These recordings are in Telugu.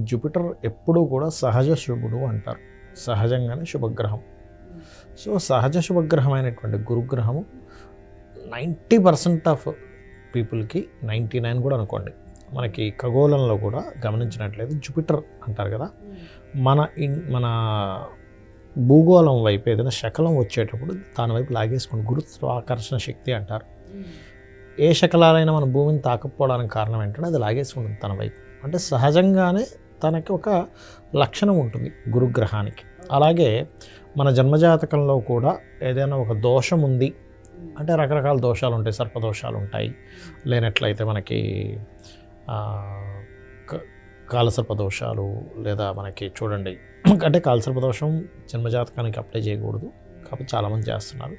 జూపిటర్ ఎప్పుడూ కూడా సహజ శుభుడు అంటారు, సహజంగానే శుభగ్రహం. సో సహజ శుభగ్రహమైనటువంటి గురుగ్రహము 90% ఆఫ్ పీపుల్కి, 99 కూడా అనుకోండి, మనకి ఖగోళంలో కూడా గమనించినట్లయితే జూపిటర్ అంటారు కదా, మన భూగోళం వైపు ఏదైనా శకలం వచ్చేటప్పుడు దాని వైపు లాగేసుకుని గురుత్వాకర్షణ శక్తి అంటారు. ఏ శకలాలైనా మన భూమిని తాకపోవడానికి కారణం ఏంటంటే అది లాగేసుకుంటుంది తన వైపు. అంటే సహజంగానే తనకి ఒక లక్షణం ఉంటుంది గురుగ్రహానికి. అలాగే మన జన్మజాతకంలో కూడా ఏదైనా ఒక దోషం ఉంది అంటే రకరకాల దోషాలు ఉంటాయి, సర్పదోషాలు ఉంటాయి, లేనట్లయితే మనకి కాలసర్పదోషాలు, లేదా మనకి చూడండి అంటే కాలసర్పదోషం జన్మజాతకానికి అప్లై చేయకూడదు కాబట్టి చాలామంది చేస్తున్నారు.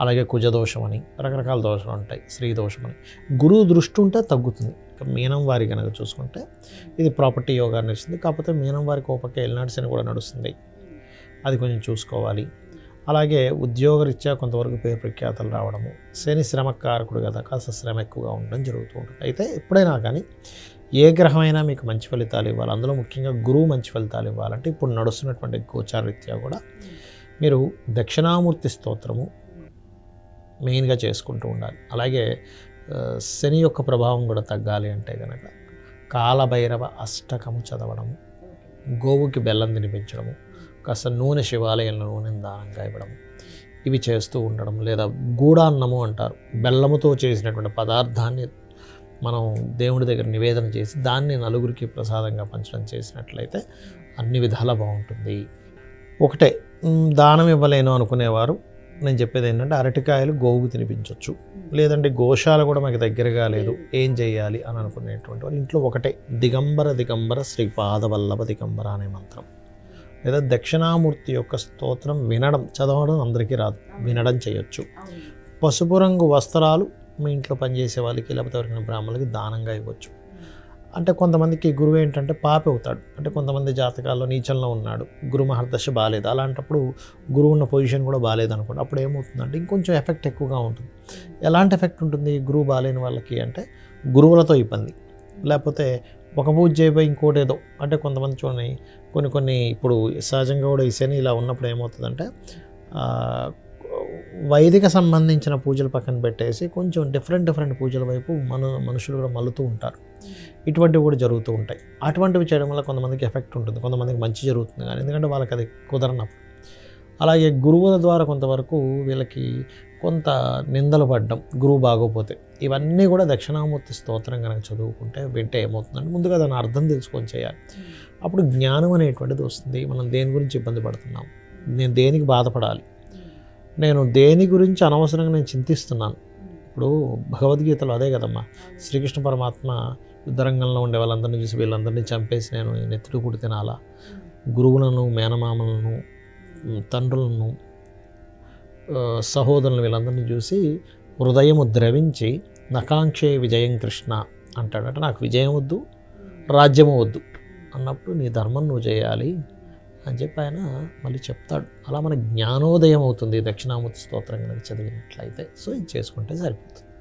అలాగే కుజదోషం అని రకరకాల దోషాలు ఉంటాయి, స్త్రీ దోషం అని. గురువు దృష్టి ఉంటే తగ్గుతుంది. మీనం వారి కనుక చూసుకుంటే ఇది ప్రాపర్టీ యోగాన్ని ఇస్తుంది, కాకపోతే మీనం వారికి ఓపక్క ఏలినాటి శని కూడా నడుస్తుంది, అది కొంచెం చూసుకోవాలి. అలాగే ఉద్యోగరీత్యా కొంతవరకు పేరు ప్రఖ్యాతలు రావడము, శని శ్రమకారకుడు కదా, కాస్త శ్రమ ఎక్కువగా ఉండడం జరుగుతూ ఉంటుంది. అయితే ఎప్పుడైనా కానీ ఏ గ్రహమైనా మీకు మంచి ఫలితాలు ఇవ్వాలి, అందులో ముఖ్యంగా గురువు మంచి ఫలితాలు ఇవ్వాలంటే ఇప్పుడు నడుస్తున్నటువంటి గోచారరీత్యా కూడా మీరు దక్షిణామూర్తి స్తోత్రము మెయిన్గా చేసుకుంటూ ఉండాలి. అలాగే శని యొక్క ప్రభావం కూడా తగ్గాలి అంటే కనుక కాలభైరవ అష్టకము చదవడము, గోవుకి బెల్లం తినిపించడము, కాస్త నూనె శివాలయంలో నూనెను దానంగా ఇవ్వడం, ఇవి చేస్తూ ఉండడం. లేదా గూడాన్నము అంటారు, బెల్లముతో చేసినటువంటి పదార్థాన్ని మనం దేవుడి దగ్గర నివేదన చేసి దాన్ని నలుగురికి ప్రసాదంగా పంచడం చేసినట్లయితే అన్ని విధాలా బాగుంటుంది. ఒకటే దానం ఇవ్వలేను అనుకునేవారు నేను చెప్పేది ఏంటంటే అరటికాయలు గోవుకు తినిపించవచ్చు, లేదంటే గోశాల కూడా మనకి దగ్గరగా లేదు, ఏం చేయాలి అని అనుకునేటువంటి వాళ్ళు ఇంట్లో ఒకటే దిగంబర దిగంబర శ్రీపాదవల్లభ దిగంబర అనే మంత్రం, లేదా దక్షిణామూర్తి యొక్క స్తోత్రం వినడం, చదవడం అందరికీ రాదు, వినడం చేయొచ్చు. పసుపు రంగు వస్త్రాలు మీ ఇంట్లో పనిచేసే వాళ్ళకి లేకపోతే ఎవరికైనా బ్రాహ్మణులకి దానంగా ఇవ్వచ్చు. అంటే కొంతమందికి గురువు ఏంటంటే పాపి అవుతాడు, అంటే కొంతమంది జాతకాల్లో నీచంలో ఉన్నాడు, గురు మహర్దశ బాగాలేదు, అలాంటప్పుడు గురువు ఉన్న పొజిషన్ కూడా బాగాలేదు అనుకోండి, అప్పుడు ఏమవుతుందంటే ఇంకొంచెం ఎఫెక్ట్ ఎక్కువగా ఉంటుంది. ఎలాంటి ఎఫెక్ట్ ఉంటుంది గురువు బాగాలేని వాళ్ళకి అంటే గురువులతో ఇబ్బంది, లేకపోతే ఒక పూజ చేయబోయి ఇంకోటి ఏదో, అంటే కొంతమంది చూడండి కొన్ని ఇప్పుడు సహజంగా కూడా ఈ శని ఇలా ఉన్నప్పుడు ఏమవుతుందంటే వైదిక సంబంధించిన పూజలు పక్కన పెట్టేసి కొంచెం డిఫరెంట్ పూజల వైపు మనుషులు కూడా మలుతూ ఉంటారు. ఇటువంటివి కూడా జరుగుతూ ఉంటాయి. అటువంటివి చేయడం వల్ల కొంతమందికి ఎఫెక్ట్ ఉంటుంది, కొంతమందికి మంచి జరుగుతుంది కానీ, ఎందుకంటే వాళ్ళకి అది కుదరనప్పుడు. అలాగే గురువుల ద్వారా కొంతవరకు వీళ్ళకి కొంత నిందలు పడ్డం, గురువు బాగోపోతే, ఇవన్నీ కూడా దక్షిణామూర్తి స్తోత్రం కనుక చదువుకుంటే వింటే ఏమవుతుందంటే ముందుగా దాని అర్థం తెలుసుకొని చేయాలి. అప్పుడు జ్ఞానం అనేటువంటిది వస్తుంది. మనం దేని గురించి ఇబ్బంది పడుతున్నాం, నేను దేనికి బాధపడాలి, నేను దేని గురించి అనవసరంగా నేను చింతిస్తున్నాను. ఇప్పుడు భగవద్గీతలో అదే కదమ్మా, శ్రీకృష్ణ పరమాత్మ యుద్ధరంగంలో ఉండే వాళ్ళందరినీ చూసి వీళ్ళందరినీ చంపేసి నేను నెత్తుడు పుడి తినాలా, గురువులను, మేనమామలను, తండ్రులను, సహోదరులను వీళ్ళందరినీ చూసి హృదయము ద్రవించి నకాంక్షే విజయం కృష్ణ అంటాడు. అంటే నాకు విజయం వద్దు, రాజ్యము వద్దు అన్నప్పుడు నీ ధర్మం నువ్వు చేయాలి అని చెప్పి ఆయన మళ్ళీ చెప్తాడు. అలా మన జ్ఞానోదయం అవుతుంది దక్షిణామూర్తి స్తోత్రం కనుక చదివినట్లయితే. సో ఇది చేసుకుంటే సరిపోతుంది.